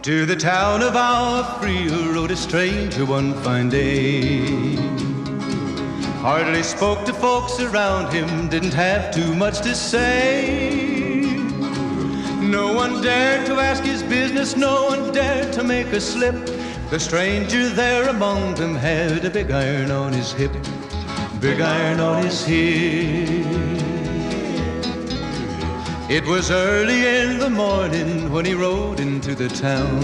To the town of Alfreel rode a stranger one fine day. Hardly spoke to folks around him, didn't have too much to say. No one dared to ask his business, no one dared to make a slip. The stranger there among them had a big iron on his hip, big iron on his hip. It was early in the morning when he rode into the town.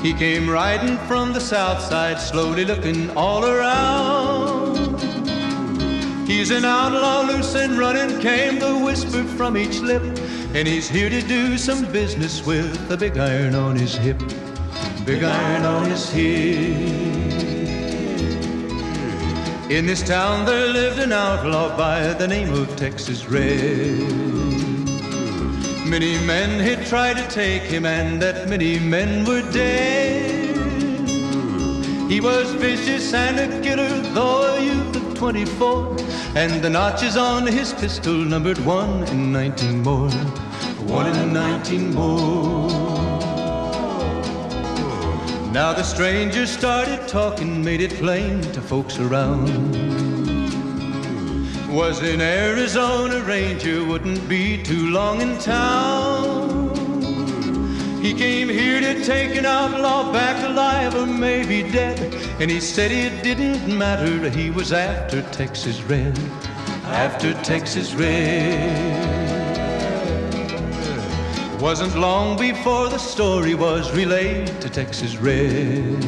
He came riding from the south side, slowly looking all around. He's an outlaw, loose and running, came the whisper from each lip, and he's here to do some business with a big iron on his hip, big iron on his hip. In this town there lived an outlaw by the name of Texas Red. Many men had tried to take him, and that many men were dead. He was vicious and a killer, though a youth of 24, and the notches on his pistol numbered 1 in 19 more, 1 in 19 more. Now the stranger started talking, made it plain to folks around. Was an Arizona Ranger, wouldn't be too long in town. He came here to take an outlaw back alive or maybe dead, and he said it didn't matter, he was after Texas Red, after Texas Red. Wasn't long before the story was relayed to Texas Red.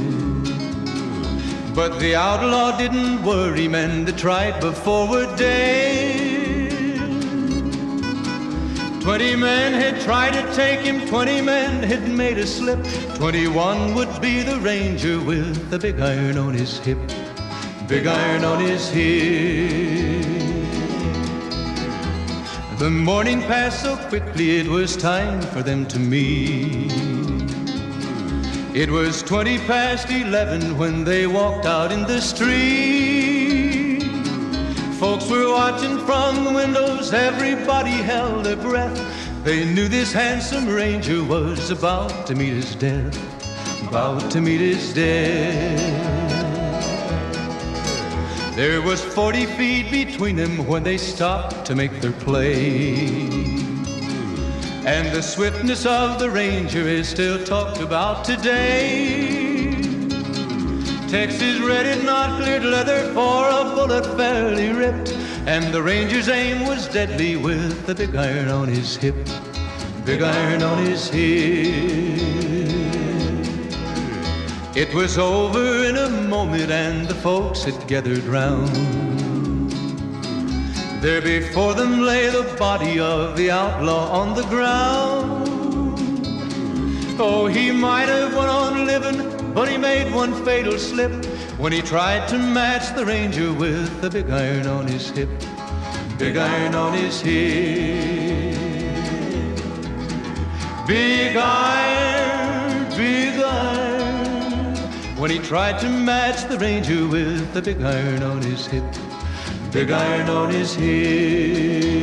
But the outlaw didn't worry, men that tried before were dead. 20 men had tried to take him, 20 men had made a slip. 21 would be the ranger with the big iron on his hip, big iron on his hip. The morning passed so quickly, it was time for them to meet. It was 20 past 11 when they walked out in the street. Folks were watching from the windows, everybody held their breath. They knew this handsome ranger was about to meet his death, about to meet his death. There was 40 feet between them when they stopped to make their play. And the swiftness of the ranger is still talked about today. Texas Red had not cleared leather for a bullet fairly ripped, and the ranger's aim was deadly with the big iron on his hip, big iron on his hip. It was over in a moment and the folks had gathered round. There before them lay the body of the outlaw on the ground. Oh, he might have went on living, but he made one fatal slip when he tried to match the ranger with the big iron on his hip, big iron on his hip. Big iron, big iron. When he tried to match the ranger with the big iron on his hip, big iron on his hip.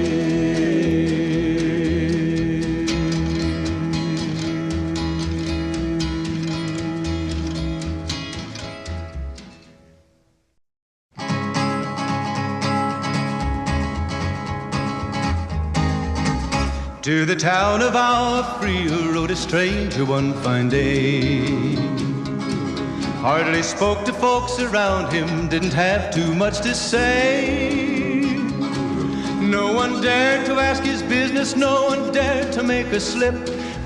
To the town of Alfreel rode a stranger one fine day. Hardly spoke to folks around him, didn't have too much to say. No one dared to ask his business, no one dared to make a slip.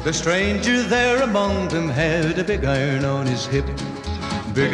The stranger there among them had a big iron on his hip, big